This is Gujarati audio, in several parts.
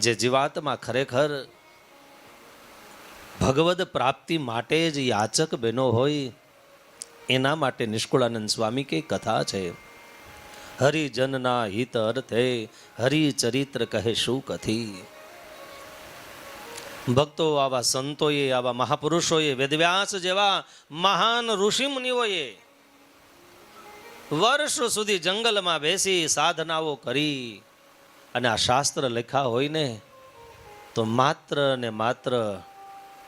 જે જીવાત્મા ખરેખર ભગવદ પ્રાપ્તિ માટે જ યાચક બનો હોય એના માટે નિષ્કુળાનંદ સ્વામી કે કથા છે. હરિજનના હિત અર્થે હરિચરિત્ર કહે શું કથી. ભક્તો, આવા સંતોએ, આવા મહાપુરુષોએ, વેદવ્યાસ જેવા મહાન ઋષિ મુનિઓએ વર્ષો સુધી જંગલમાં બેસી સાધનાઓ કરી અને આ શાસ્ત્ર લખ્યા હોય ને તો માત્ર ને માત્ર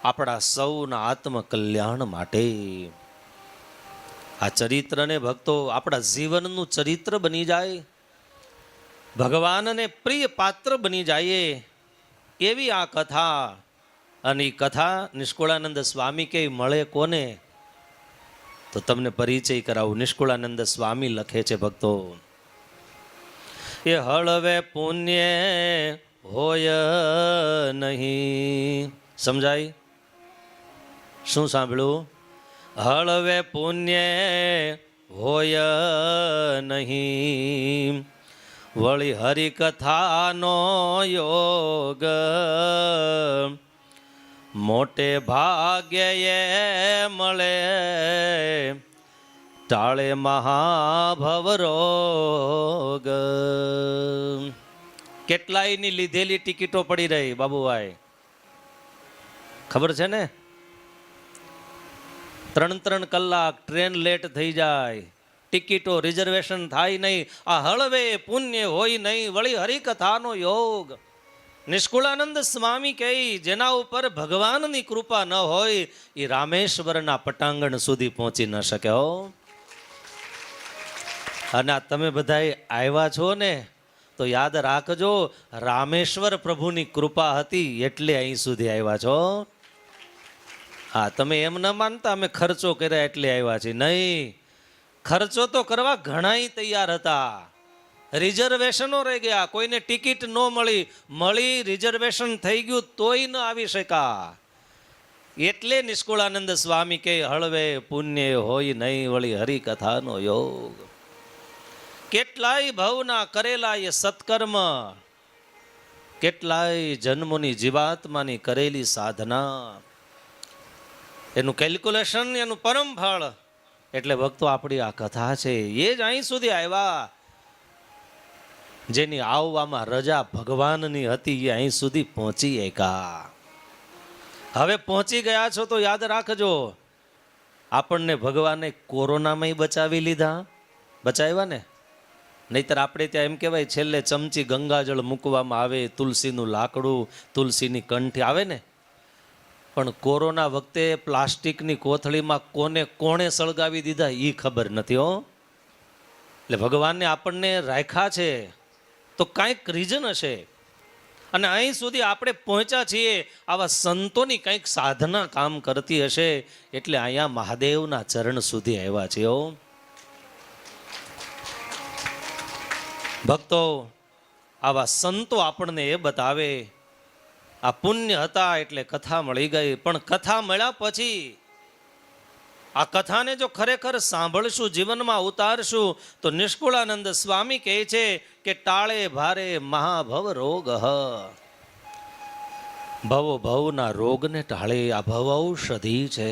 આપણા સૌના આત્મકલ્યાણ માટે. આ ચરિત્રને ભક્તો આપણા જીવનનું ચરિત્ર બની જાય, ભગવાનને પ્રિય પાત્ર બની જાય એવી આ કથા. અને એ કથા નિષ્કુળાનંદ સ્વામી કે મળે કોને? તો તમને પરિચય કરાવું. નિષ્કુળાનંદ સ્વામી લખે છે ભક્તો, એ હળવે પુણ્ય હોય નહીં. સમજાય? શું સાંભળ્યું? હળવે પુણ્ય હોય નહીં, વળી હરિકથાનો યોગ મોટે ભાગ્યે મળે, ટાળે મહાભવ રોગ. કેટલાયની લીધેલી ટિકિટો પડી રહી બાબુભાઈ, ખબર છે ને? 3-3 કલાક ટ્રેન લેટ થઈ જાય, ટિકિટો રિઝર્વેશન થાય નહીં. આ હળવે પુણ્ય હોય નહીં, વળી હરિકથાનો યોગ. નિષ્કુળાનંદ સ્વામી કહે જેના ઉપર ભગવાનની કૃપા ન હોય એ રામેશ્વરના પટાંગણ સુધી પહોંચી ન શકે. હો, અને તમે બધા આવ્યા છો ને તો યાદ રાખજો, રામેશ્વર પ્રભુની કૃપા હતી એટલે અહીં સુધી આવ્યા છો. હા, તમે એમ ન માનતા અમે ખર્ચો કર્યા એટલે આવ્યા છીએ. નહીં, ખર્ચો તો કરવા ઘણાય તૈયાર હતા, રિઝર્વેશનો રહી ગયા, કોઈને ટિકિટ ન મળી, રિઝર્વેશન થઈ ગયું તોય ન આવી શકા. એટલે નિષ્કુળાનંદ સ્વામી કે હળવે પુણ્ય હોય નહીં, વળી હરિકથાનો યોગ. કેટલાય ભવના કરેલા એ સત્કર્મ, કેટલાય જન્મોની જીવાત્માની કરેલી સાધના, એનું કેલ્ક્યુલેશન, એનું પરમ ફળ. એટલે ભક્તો આપણી આ કથા છે એ જ અહીં સુધી આવ્યા. જેની આવવામાં રજા ભગવાનની હતી એ અહીં સુધી પહોંચી એકા. હવે પહોંચી ગયા છો તો યાદ રાખજો, આપણને ભગવાને કોરોનામાં બચાવી લીધા, બચાવ્યા ને? નહીતર આપણે ત્યાં એમ કહેવાય છેલ્લે ચમચી ગંગાજળ મૂકવામાં આવે, તુલસીનું લાકડું, તુલસીની કંઠી આવે ને. પણ કોરોના વખતે પ્લાસ્ટિકની કોથળીમાં કોણે સળગાવી દીધા એ ખબર નથી. હો, એટલે ભગવાનને આપણને રાખ્યા છે તો કાંઈક રીઝન હશે. અને અહીં સુધી આપણે પહોંચ્યા છીએ, આવા સંતોની કંઈક સાધના કામ કરતી હશે એટલે અહીંયા મહાદેવના ચરણ સુધી આવ્યા છે. હો ભક્તો, આવા સંતો આપણને એ બતાવે આ પુણ્ય હતા એટલે કથા મળી ગઈ. પણ કથા મળ્યા પછી આ કથાને જો ખરેખર સાંભળશું, જીવનમાં ઉતારશું તો નિષ્કુળાનંદ સ્વામી કહે છે કે ટાળે ભારે મહાભવ રોગ. ભવો ભવના રોગને ટાળે આ ભવ ઔષધિ છે.